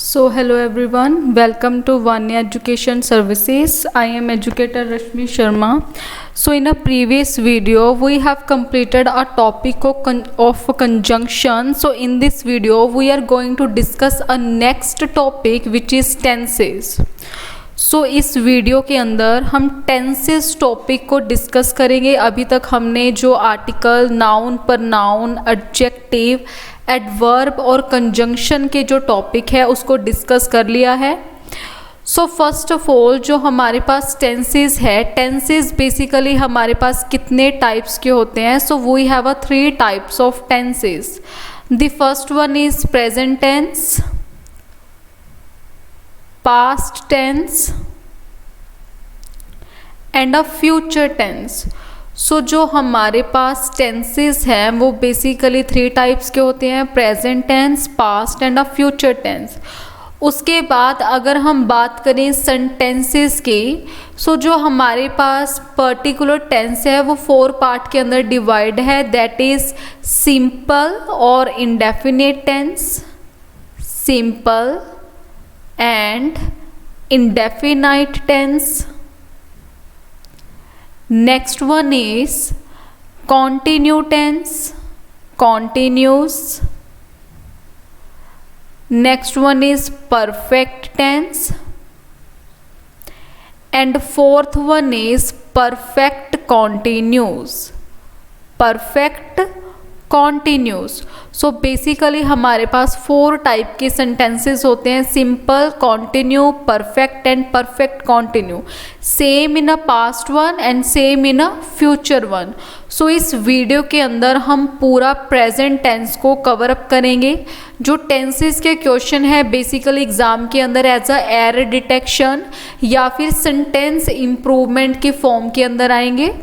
So hello everyone, welcome to Vanya Education Services. I am educator Rashmi Sharma. So in a previous video we have completed a topic of conjunction. So in this video we are going to discuss a next topic which is tenses. सो इस video के अंदर हम tenses topic को discuss करेंगे। अभी तक हमने जो article, noun, pronoun, adjective, adverb और कंजंक्शन के जो टॉपिक है उसको डिस्कस कर लिया है। सो फर्स्ट ऑफ ऑल जो हमारे पास टेंसेस है, टेंसेस बेसिकली हमारे पास कितने टाइप्स के होते हैं? So we have 3 types of tenses. The first one is present tense, past tense and a future tense। So जो हमारे पास टेंसेस हैं वो बेसिकली 3 टाइप्स के होते हैं, present tense, past and a future tense. उसके बाद अगर हम बात करें सेंटेंसेस की, सो जो हमारे पास पर्टिकुलर टेंस है वो 4 पार्ट के अंदर डिवाइड है, दैट इज सिंपल और इंडेफिनिट टेंस, सिंपल and indefinite tense. Next one is continue tense, continuous. Next one is perfect tense and fourth one is perfect continuous, perfect continuous. So basically हमारे पास 4 type के sentences होते हैं, simple, continue, perfect and perfect continue. Same in a past one and same in a future one. So इस video के अंदर हम पूरा प्रेजेंट टेंस को कवर अप करेंगे। जो टेंसेस के क्वेश्चन है बेसिकली एग्जाम के अंदर एज अ एरर डिटेक्शन या फिर सेंटेंस इम्प्रूवमेंट के फॉर्म के अंदर आएंगे।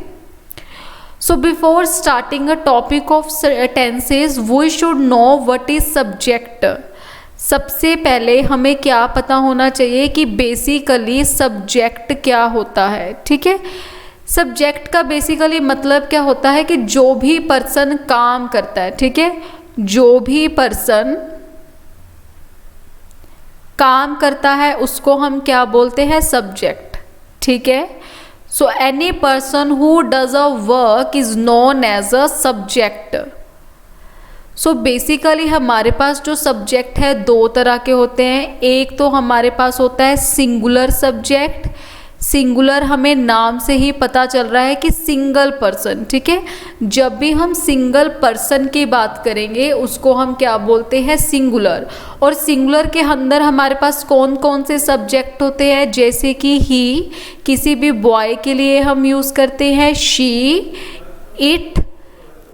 So before starting a topic of tenses, we should know what is subject। सबसे पहले हमें क्या पता होना चाहिए कि बेसिकली सब्जेक्ट क्या होता है। ठीक है, सब्जेक्ट का बेसिकली मतलब क्या होता है कि जो भी पर्सन काम करता है, ठीक है, जो भी पर्सन काम करता है उसको हम क्या बोलते हैं? सब्जेक्ट। ठीक है, so any person who does a work is known as a subject। so basically हमारे पास जो सब्जेक्ट है 2 तरह के होते हैं। एक तो हमारे पास होता है सिंगुलर सब्जेक्ट। सिंगुलर हमें नाम से ही पता चल रहा है कि सिंगल पर्सन। ठीक है, जब भी हम सिंगल पर्सन की बात करेंगे उसको हम क्या बोलते हैं? सिंगुलर। और सिंगुलर के अंदर हमारे पास कौन कौन से सब्जेक्ट होते हैं? जैसे कि ही, किसी भी बॉय के लिए हम यूज़ करते हैं शी, इट,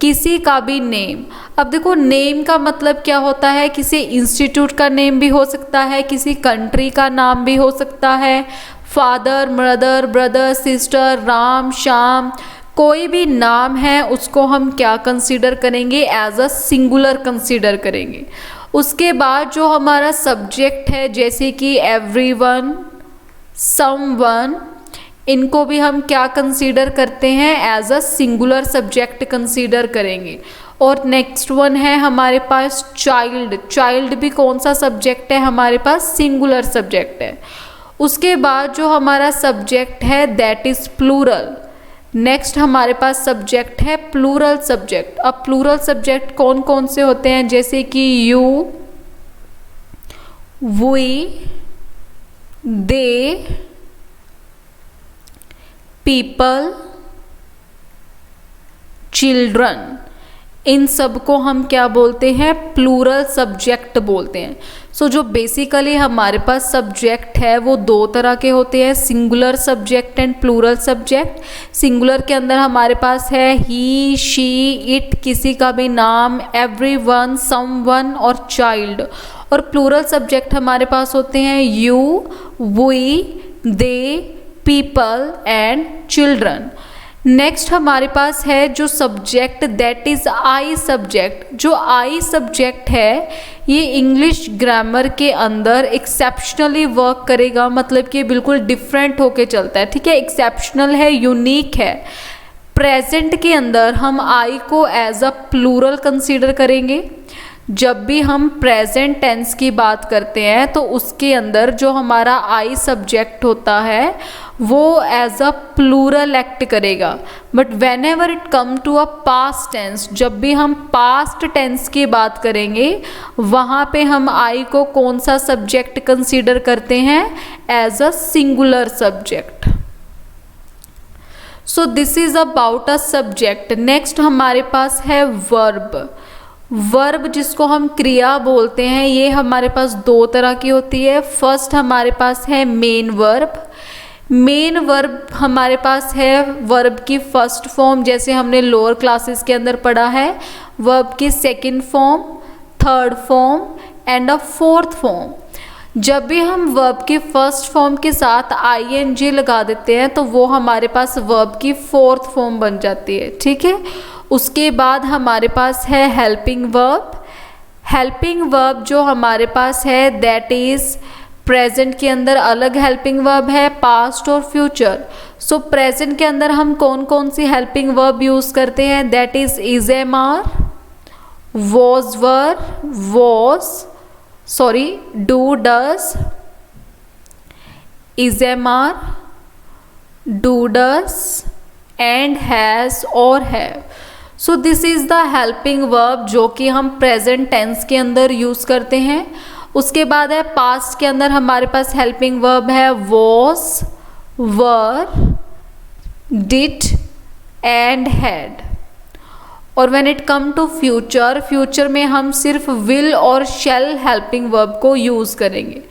किसी का भी नेम। अब देखो नेम का मतलब क्या होता है? किसी इंस्टीट्यूट का नेम भी हो सकता है, किसी कंट्री का नाम भी हो सकता है, father, mother, brother, sister, Ram, Shyam, कोई भी नाम है उसको हम क्या कंसीडर करेंगे? एज अ सिंगुलर कंसीडर करेंगे। उसके बाद जो हमारा सब्जेक्ट है जैसे कि एवरीवन, समवन, इनको भी हम क्या कंसीडर करते हैं? As a singular subject consider करेंगे। और नेक्स्ट वन है हमारे पास चाइल्ड। चाइल्ड भी कौन सा सब्जेक्ट है? हमारे पास सिंगुलर सब्जेक्ट है। उसके बाद जो हमारा सब्जेक्ट है दैट इज प्लूरल। नेक्स्ट हमारे पास सब्जेक्ट है प्लूरल सब्जेक्ट। अब प्लूरल सब्जेक्ट कौन कौन से होते हैं? जैसे कि you, we, they, people, children, इन सब को हम क्या बोलते हैं? प्लूरल सब्जेक्ट बोलते हैं। सो जो बेसिकली हमारे पास सब्जेक्ट है वो 2 तरह के होते हैं, singular subject and plural subject. Singular के अंदर हमारे पास है ही, शी, इट, किसी का भी नाम, एवरीवन, समवन और चाइल्ड। और प्लूरल सब्जेक्ट हमारे पास होते हैं you, we, they, people and children. Next हमारे पास है जो subject that is I subject. जो आई सब्जेक्ट है ये इंग्लिश ग्रामर के अंदर एक्सेप्शनली वर्क करेगा, मतलब कि बिल्कुल डिफरेंट होके चलता है। ठीक है, एक्सेप्शनल है, यूनिक है। प्रेजेंट के अंदर हम आई को एज अ प्लूरल कंसीडर करेंगे। जब भी हम प्रेजेंट टेंस की बात करते हैं तो उसके अंदर जो हमारा आई सब्जेक्ट होता है वो एज अ प्लूरल एक्ट करेगा। But whenever it come to a past tense, जब भी हम पास्ट टेंस की बात करेंगे वहाँ पे हम आई को कौन सा सब्जेक्ट कंसीडर करते हैं? As a singular subject. So this is about a subject. Next हमारे पास है वर्ब। वर्ब जिसको हम क्रिया बोलते हैं, ये हमारे पास दो तरह की होती है। फर्स्ट हमारे पास है मेन वर्ब। मेन वर्ब हमारे पास है वर्ब की फर्स्ट फॉर्म, जैसे हमने लोअर क्लासेस के अंदर पढ़ा है, वर्ब की second form, third form and a fourth form. जब भी हम वर्ब की फर्स्ट फॉर्म के साथ आईएनजी लगा देते हैं तो वो हमारे पास वर्ब की फोर्थ फॉर्म बन जाती है, ठीक है। उसके बाद हमारे पास है हेल्पिंग वर्ब। हेल्पिंग वर्ब जो हमारे पास है दैट इज़ प्रेजेंट के अंदर अलग हेल्पिंग वर्ब है, पास्ट और फ्यूचर। सो प्रेजेंट के अंदर हम कौन कौन सी हेल्पिंग वर्ब यूज़ करते हैं? That is am are, was were, was, sorry do does, is am are, do does and has और have. So this is the helping verb जो कि हम प्रेजेंट टेंस के अंदर यूज़ करते हैं। उसके बाद है पास्ट के अंदर हमारे पास हेल्पिंग वर्ब है was, were, did and had. और when it come to future, future में हम सिर्फ विल और शैल हेल्पिंग वर्ब को यूज़ करेंगे।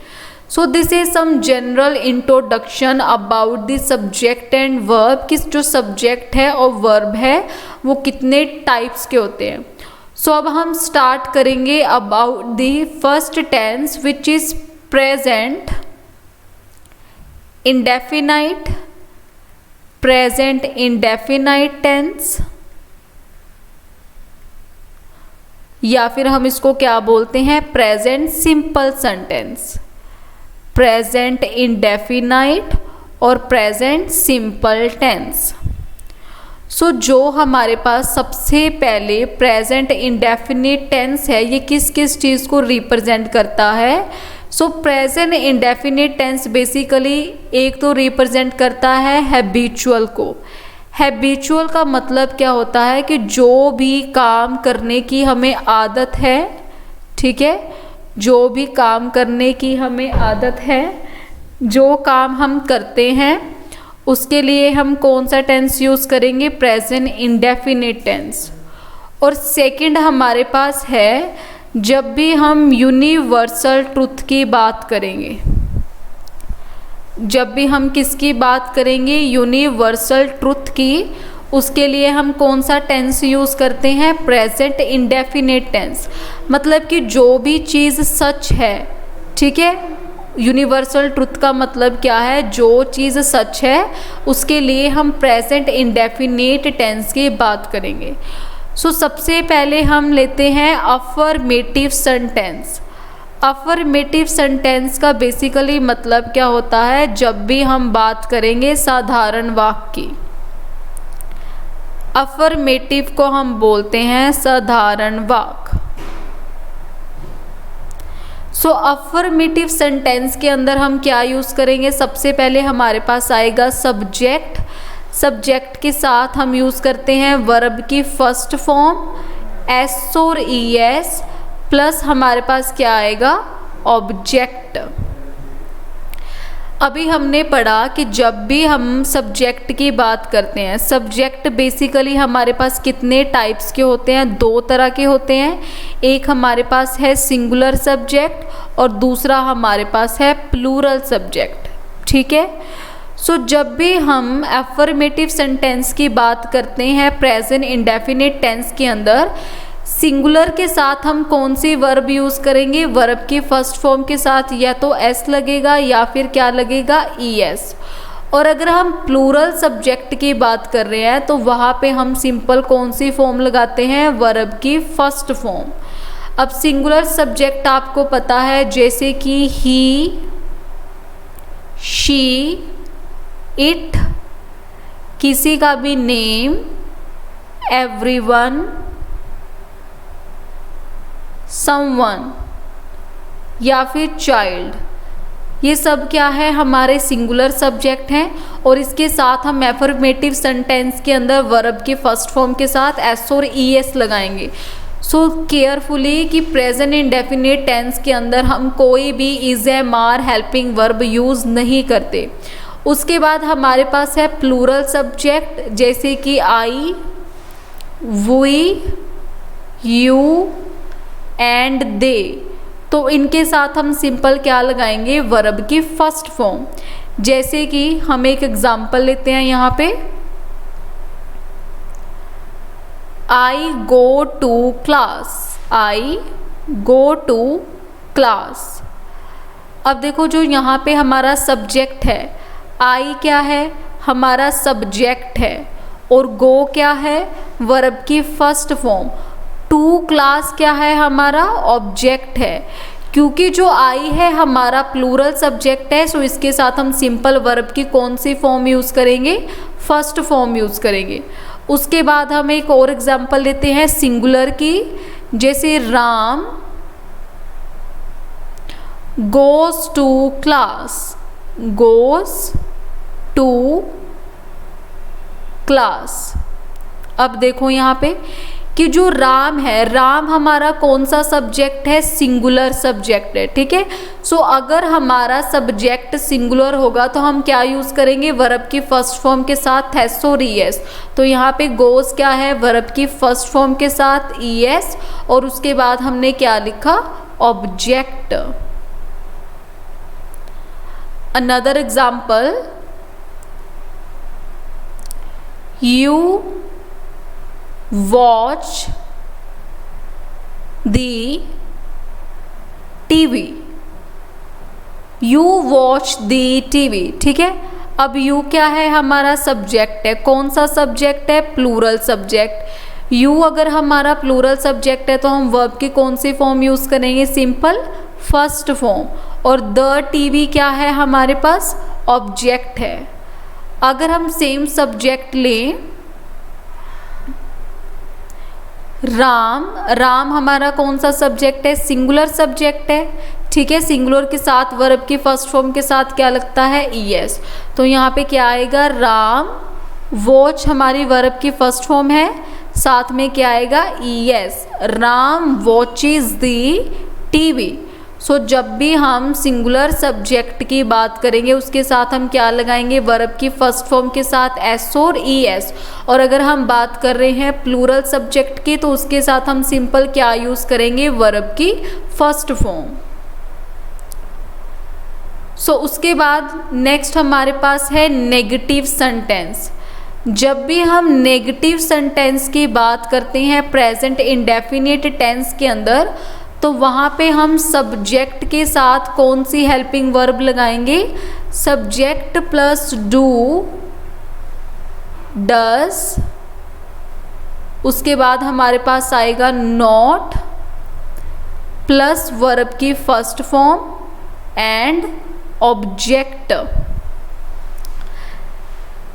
So this is some general introduction about the subject and verb, कि जो सब्जेक्ट है और वर्ब है वो कितने टाइप्स के होते हैं। सो अब हम स्टार्ट करेंगे about the first tense which is present indefinite, present indefinite tense, या फिर हम इसको क्या बोलते हैं? Present simple sentence. Present indefinite और प्रेजेंट सिंपल टेंस। सो जो हमारे पास सबसे पहले प्रेजेंट इंडेफिनिट टेंस है, ये किस किस चीज़ को रिप्रेजेंट करता है? So present indefinite tense basically एक तो रिप्रेजेंट करता है हैबिचुअल को। हैबिचुअल का मतलब क्या होता है? कि जो भी काम करने की हमें आदत है, ठीक है, जो भी काम करने की हमें आदत है, जो काम हम करते हैं उसके लिए हम कौन सा टेंस यूज़ करेंगे? Present indefinite tense. और सेकंड हमारे पास है जब भी हम यूनिवर्सल ट्रुथ की बात करेंगे, जब भी हम किसकी बात करेंगे? यूनिवर्सल ट्रुथ की, उसके लिए हम कौन सा टेंस यूज़ करते हैं? Present indefinite tense. मतलब कि जो भी चीज़ सच है, ठीक है, यूनिवर्सल ट्रुथ का मतलब क्या है? जो चीज़ सच है उसके लिए हम प्रेजेंट इंडेफिनिट टेंस की बात करेंगे। सो सबसे पहले हम लेते हैं अफर्मेटिव सेंटेंस। अफर्मेटिव सेंटेंस का बेसिकली मतलब क्या होता है? जब भी हम बात करेंगे साधारण वाक्य की, अफर्मेटिव को हम बोलते हैं साधारण वाक्य। सो अफर्मेटिव सेंटेंस के अंदर हम क्या यूज़ करेंगे? सबसे पहले हमारे पास आएगा सब्जेक्ट। सब्जेक्ट के साथ हम यूज़ करते हैं वर्ब की फर्स्ट फॉर्म एस और ई एस, प्लस हमारे पास क्या आएगा? ऑब्जेक्ट। अभी हमने पढ़ा कि जब भी हम सब्जेक्ट की बात करते हैं, सब्जेक्ट बेसिकली हमारे पास कितने टाइप्स के होते हैं? दो तरह के होते हैं। एक हमारे पास है सिंगुलर सब्जेक्ट और दूसरा हमारे पास है प्लूरल सब्जेक्ट, ठीक है। सो जब भी हम एफर्मेटिव सेंटेंस की बात करते हैं प्रेजेंट इंडेफिनिट टेंस के अंदर, सिंगुलर के साथ हम कौन सी वर्ब यूज़ करेंगे? वर्ब की फर्स्ट फॉर्म के साथ या तो एस लगेगा या फिर क्या लगेगा? E S. और अगर हम प्लूरल सब्जेक्ट की बात कर रहे हैं तो वहाँ पे हम सिंपल कौन सी फॉर्म लगाते हैं? वर्ब की फर्स्ट फॉर्म। अब सिंगुलर सब्जेक्ट आपको पता है, जैसे कि ही, शी, इट, किसी का भी नेम, एवरीवन, समवन या फिर चाइल्ड, ये सब क्या है, हमारे सिंगुलर सब्जेक्ट हैं। और इसके साथ हम एफर्मेटिव सेंटेंस के अंदर वर्ब के फर्स्ट फॉर्म के साथ एस और ई एस लगाएंगे। सो केयरफुली कि प्रेजेंट इंडेफिनिट टेंस के अंदर हम कोई भी is, am, are, helping verb use नहीं करते। उसके बाद हमारे पास है प्लूरल सब्जेक्ट, जैसे कि आई, वी, यू एंड दे। तो इनके साथ हम सिंपल क्या लगाएंगे, वर्ब की फर्स्ट फॉर्म। जैसे कि हम एक एग्जांपल लेते हैं यहाँ पे, I go to class, I go to class. अब देखो जो यहाँ पे हमारा सब्जेक्ट है, आई क्या है, हमारा सब्जेक्ट है, और गो क्या है, वर्ब की फर्स्ट फॉर्म। टू क्लास क्या है, हमारा ऑब्जेक्ट है। क्योंकि जो आई है हमारा प्लूरल सब्जेक्ट है, सो इसके साथ हम सिंपल वर्ब की कौन सी फॉर्म यूज़ करेंगे, फर्स्ट फॉर्म यूज़ करेंगे। उसके बाद हम एक और एग्जांपल लेते हैं सिंगुलर की, जैसे Ram goes to class, goes to class. अब देखो यहाँ पे कि जो राम है, राम हमारा कौन सा सब्जेक्ट है, सिंगुलर सब्जेक्ट है, ठीक है। सो अगर हमारा सब्जेक्ट सिंगुलर होगा तो हम क्या यूज़ करेंगे, वर्ब की फर्स्ट फॉर्म के साथ एस और ई एस। तो यहाँ पे गोज क्या है, वर्ब की फर्स्ट फॉर्म के साथ ई एस, और उसके बाद हमने क्या लिखा, object. Another example, you watch the TV, you watch the TV, ठीक है। अब यू क्या है, हमारा सब्जेक्ट है। कौन सा सब्जेक्ट है, प्लूरल सब्जेक्ट। यू अगर हमारा प्लूरल सब्जेक्ट है तो हम वर्ब की कौन सी फॉर्म यूज़ करेंगे, सिंपल फर्स्ट फॉर्म। और द टीवी क्या है, हमारे पास ऑब्जेक्ट है। अगर हम सेम सब्जेक्ट लें, राम, राम हमारा कौन सा सब्जेक्ट है, सिंगुलर सब्जेक्ट है, ठीक है। सिंगुलर के साथ वर्ब की फर्स्ट फॉर्म के साथ क्या लगता है, ई एस। तो यहाँ पे क्या आएगा, राम। वॉच हमारी वर्ब की फर्स्ट फॉर्म है, साथ में क्या आएगा, ई एस, राम वॉचेज दी टीवी। सो जब भी हम सिंगुलर सब्जेक्ट की बात करेंगे उसके साथ हम क्या लगाएंगे, वर्ब की फर्स्ट फॉर्म के साथ एस और ई एस। और अगर हम बात कर रहे हैं प्लूरल सब्जेक्ट की तो उसके साथ हम सिंपल क्या यूज़ करेंगे, वर्ब की फर्स्ट फॉर्म। सो उसके बाद नेक्स्ट हमारे पास है नेगेटिव सेंटेंस। जब भी हम नेगेटिव सेंटेंस की बात करते हैं प्रेजेंट इंडेफिनिट टेंस के अंदर, तो वहाँ पे हम सब्जेक्ट के साथ कौन सी हेल्पिंग वर्ब लगाएंगे, सब्जेक्ट प्लस डू, डज, उसके बाद हमारे पास आएगा नॉट प्लस वर्ब की फर्स्ट फॉर्म एंड ऑब्जेक्ट।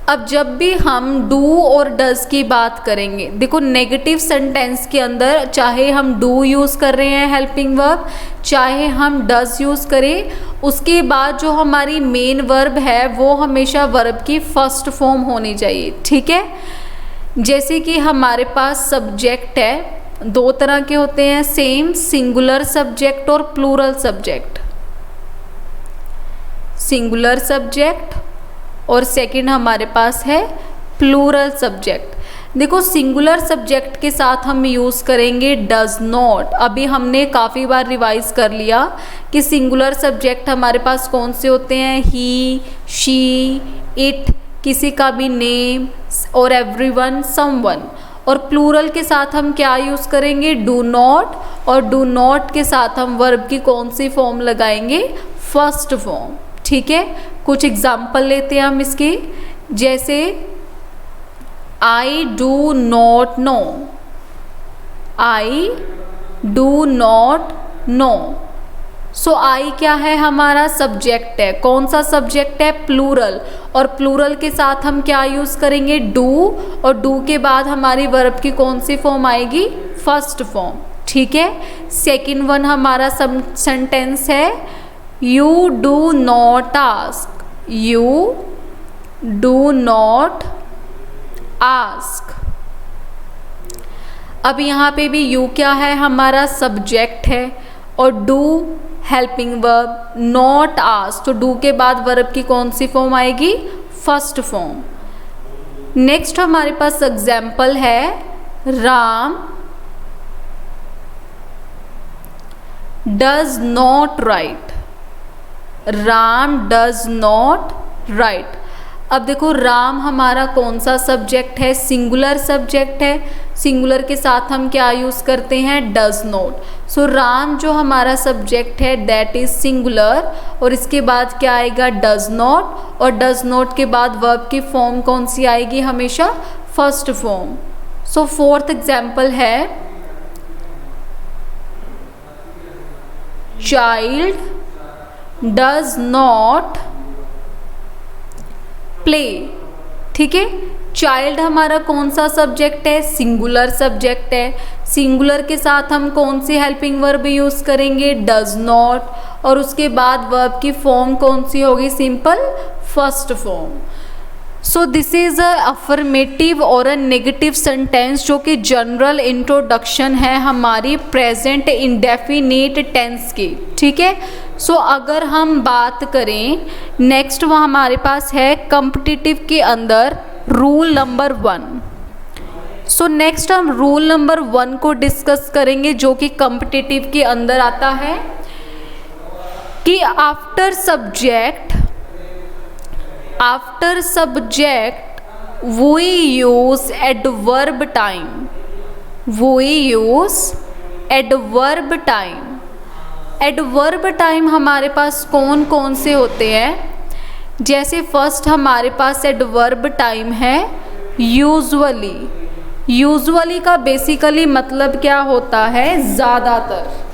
अब जब भी हम डू और डज की बात करेंगे, देखो नेगेटिव सेंटेंस के अंदर चाहे हम डू यूज़ कर रहे हैं हेल्पिंग वर्ब, चाहे हम डज यूज़ करें, उसके बाद जो हमारी मेन वर्ब है वो हमेशा वर्ब की फर्स्ट फॉर्म होनी चाहिए, ठीक है। जैसे कि हमारे पास सब्जेक्ट है, दो तरह के होते हैं सेम, सिंगुलर सब्जेक्ट और प्लूरल सब्जेक्ट। सिंगुलर सब्जेक्ट और सेकंड हमारे पास है प्लूरल सब्जेक्ट। देखो सिंगुलर सब्जेक्ट के साथ हम यूज़ करेंगे डज नॉट। अभी हमने काफ़ी बार रिवाइज कर लिया कि सिंगुलर सब्जेक्ट हमारे पास कौन से होते हैं, ही, शी, इट, किसी का भी नेम, और एवरीवन, समवन। और प्लूरल के साथ हम क्या यूज़ करेंगे, डू नॉट, और डू नॉट के साथ हम वर्ब की कौन सी फॉर्म लगाएंगे, फर्स्ट फॉर्म, ठीक है। कुछ एग्जाम्पल लेते हैं हम इसके, जैसे I do not know, I do not know. So I क्या है, हमारा सब्जेक्ट है। कौन सा सब्जेक्ट है, प्लूरल, और प्लूरल के साथ हम क्या यूज़ करेंगे, डू, और डू के बाद हमारी वर्ब की कौन सी फॉर्म आएगी, फर्स्ट फॉर्म, ठीक है। सेकंड वन हमारा सेंटेंस है you do not ask, you do not ask. अब यहाँ पे भी यू क्या है, हमारा सब्जेक्ट है, और do helping verb, not ask, तो डू के बाद वर्ब की कौन सी फॉर्म आएगी, फर्स्ट फॉर्म। नेक्स्ट हमारे पास एग्जाम्पल है Ram does not right, Ram does not right. अब देखो राम हमारा कौन सा सब्जेक्ट है, सिंगुलर सब्जेक्ट है, सिंगुलर के साथ हम क्या यूज़ करते हैं, डज नॉट। सो राम जो हमारा सब्जेक्ट है दैट इज सिंगुलर, और इसके बाद क्या आएगा, डज नॉट, और डज नॉट के बाद वर्ब की फॉर्म कौन सी आएगी, हमेशा फर्स्ट फॉर्म। सो फोर्थ एग्जाम्पल है चाइल्ड डज नॉट प्ले, ठीक है। चाइल्ड हमारा कौन सा सब्जेक्ट है, सिंगुलर सब्जेक्ट है, सिंगुलर के साथ हम कौन सी हेल्पिंग वर्ब यूज़ करेंगे, डज नॉट, और उसके बाद वर्ब की फॉर्म कौन सी होगी, simple first form. So this is a affirmative और अ नेगेटिव सेंटेंस जो कि जनरल इंट्रोडक्शन है हमारी प्रेजेंट इंडेफिनिट टेंस की, ठीक है। सो अगर हम बात करें नेक्स्ट, वह हमारे पास है कॉम्पिटिटिव के अंदर रूल नंबर 1। सो नेक्स्ट हम रूल नंबर 1 को डिस्कस करेंगे जो कि कॉम्पिटिटिव के अंदर आता है कि after subject we use adverb time, we use adverb time। Adverb time हमारे पास कौन कौन से होते हैं, जैसे फर्स्ट हमारे पास एडवर्ब टाइम है यूजुअली। यूजुअली का बेसिकली मतलब क्या होता है, ज़्यादातर।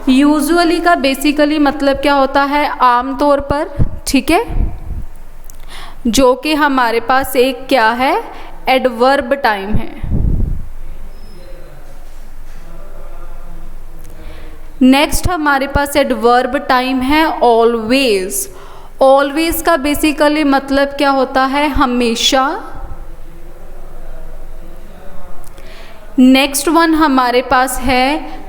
यूजुअली का बेसिकली मतलब क्या होता है, आमतौर पर, ठीक है, जो कि हमारे पास एक क्या है, एडवर्ब टाइम है। नेक्स्ट हमारे पास एडवर्ब टाइम है ऑलवेज। ऑलवेज का बेसिकली मतलब क्या होता है, हमेशा। नेक्स्ट वन हमारे पास है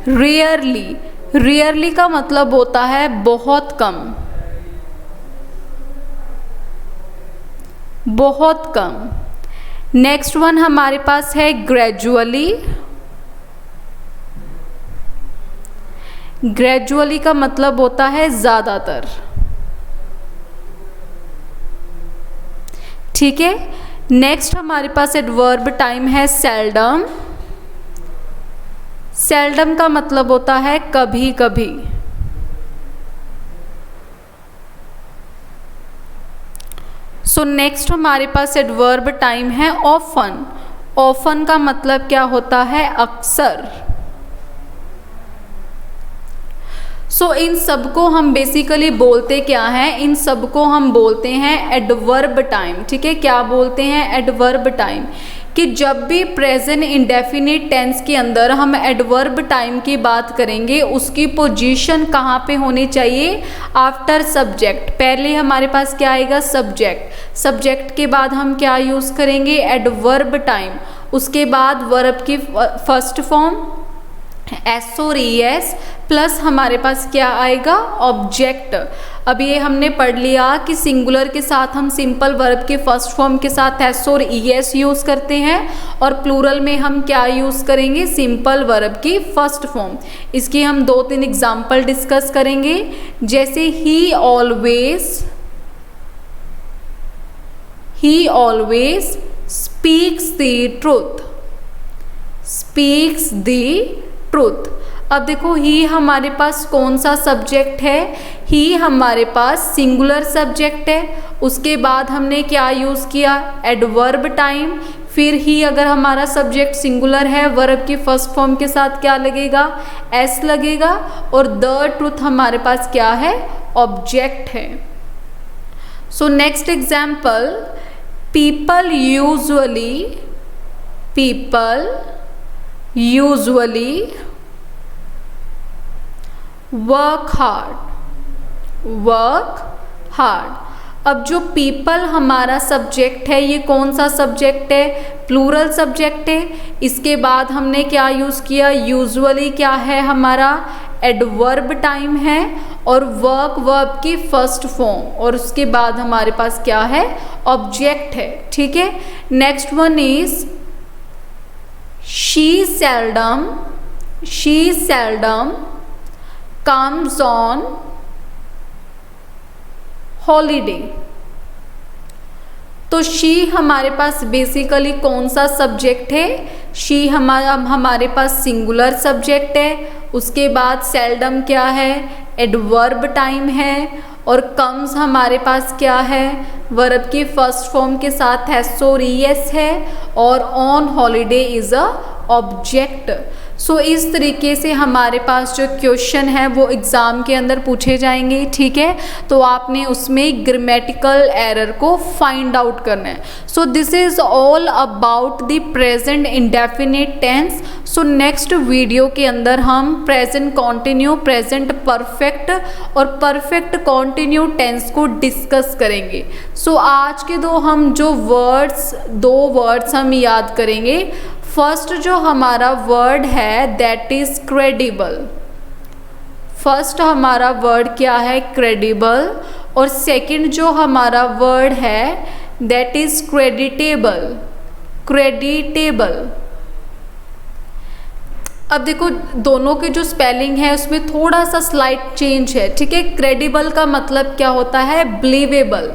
रेयरली। रेयरली का मतलब होता है बहुत कम, बहुत कम। नेक्स्ट वन हमारे पास है ग्रेजुअली। ग्रेजुअली का मतलब होता है ज़्यादातर, ठीक है। नेक्स्ट हमारे पास एडवर्ब टाइम है सेल्डम। सेल्डम का मतलब होता है कभी कभी। सो नेक्स्ट हमारे पास एडवर्ब टाइम है ऑफन। ऑफन का मतलब क्या होता है, अक्सर। सो इन सबको हम बेसिकली बोलते क्या हैं, इन सबको हम बोलते हैं एडवर्ब टाइम, ठीक है। क्या बोलते हैं, एडवर्ब टाइम। कि जब भी प्रेजेंट इंडेफिनिट टेंस के अंदर हम एडवर्ब टाइम की बात करेंगे उसकी पोजीशन कहाँ पे होनी चाहिए, आफ्टर सब्जेक्ट। पहले हमारे पास क्या आएगा, सब्जेक्ट। सब्जेक्ट के बाद हम क्या यूज़ करेंगे, एडवर्ब टाइम। उसके बाद वर्ब की फर्स्ट फॉर्म एस प्लस हमारे पास क्या आएगा, ऑब्जेक्ट। अब ये हमने पढ़ लिया कि सिंगुलर के साथ हम सिंपल वर्ब के फर्स्ट फॉर्म के साथ एस और ईएस यूज़ करते हैं, और प्लूरल में हम क्या यूज़ करेंगे, सिंपल वर्ब की फर्स्ट फॉर्म। इसकी हम 2-3 एग्जाम्पल डिस्कस करेंगे, जैसे ही ऑलवेज स्पीक्स द ट्रूथ। अब देखो ही हमारे पास कौन सा सब्जेक्ट है, ही हमारे पास सिंगुलर सब्जेक्ट है। उसके बाद हमने क्या यूज़ किया, एडवर्ब टाइम। फिर ही अगर हमारा सब्जेक्ट सिंगुलर है, वर्ब की फर्स्ट फॉर्म के साथ क्या लगेगा, एस लगेगा, और द ट्रूथ हमारे पास क्या है, ऑब्जेक्ट है। So next example, people usually people usually work hard। अब जो people हमारा सब्जेक्ट है, ये कौन सा सब्जेक्ट है? प्लूरल सब्जेक्ट है। इसके बाद हमने क्या यूज़ किया? यूजुअली क्या है हमारा? एडवर्ब टाइम है और वर्क वर्ब की फर्स्ट फॉर्म, और उसके बाद हमारे पास क्या है? ऑब्जेक्ट है। ठीक है। Next one is she seldom comes on holiday। तो शी हमारे पास बेसिकली कौन सा सब्जेक्ट है? शी हमारे पास सिंगुलर सब्जेक्ट है। उसके बाद सेल्डम क्या है? एडवर्ब टाइम है। और कम्स हमारे पास क्या है? वर्ब की फर्स्ट फॉर्म के साथ एस और ईएस है। और on holiday is a object. सो इस तरीके से हमारे पास जो क्वेश्चन है वो एग्ज़ाम के अंदर पूछे जाएंगे। ठीक है। तो आपने उसमें ग्रामेटिकल एरर को फाइंड आउट करना है। So this is all about the present indefinite tense. So next video के अंदर हम प्रेजेंट कॉन्टिन्यू, प्रेजेंट परफेक्ट और परफेक्ट कॉन्टिन्यू टेंस को डिस्कस करेंगे। सो आज के दो वर्ड्स हम याद करेंगे। फर्स्ट जो हमारा वर्ड है दैट इज क्रेडिबल। फर्स्ट हमारा वर्ड क्या है? क्रेडिबल। और सेकंड जो हमारा वर्ड है दैट इज क्रेडिटेबल। अब देखो दोनों के जो स्पेलिंग है उसमें थोड़ा सा स्लाइट चेंज है। ठीक है। क्रेडिबल का मतलब क्या होता है? बिलीवेबल।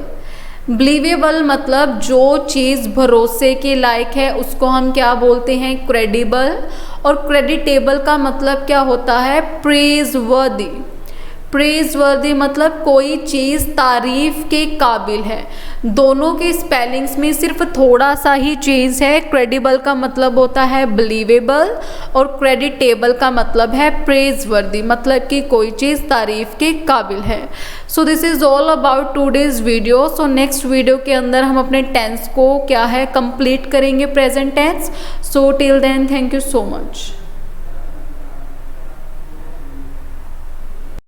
बिलीवेबल मतलब जो चीज़ भरोसे के लायक है उसको हम क्या बोलते हैं? क्रेडिबल। और क्रेडिटेबल का मतलब क्या होता है? प्रेज़वर्दी। प्रेज़वर्दी मतलब कोई चीज़ तारीफ़ के काबिल है। दोनों के स्पेलिंग्स में सिर्फ थोड़ा सा ही चेंज है। क्रेडिबल का मतलब होता है बिलीवेबल और क्रेडिटेबल का मतलब है प्रेज़वर्दी, मतलब कि कोई चीज़ तारीफ़ के काबिल है। So this is all about today's video. So next video के अंदर हम अपने टेंस को क्या है कंप्लीट करेंगे, present tense. So till then thank you so much.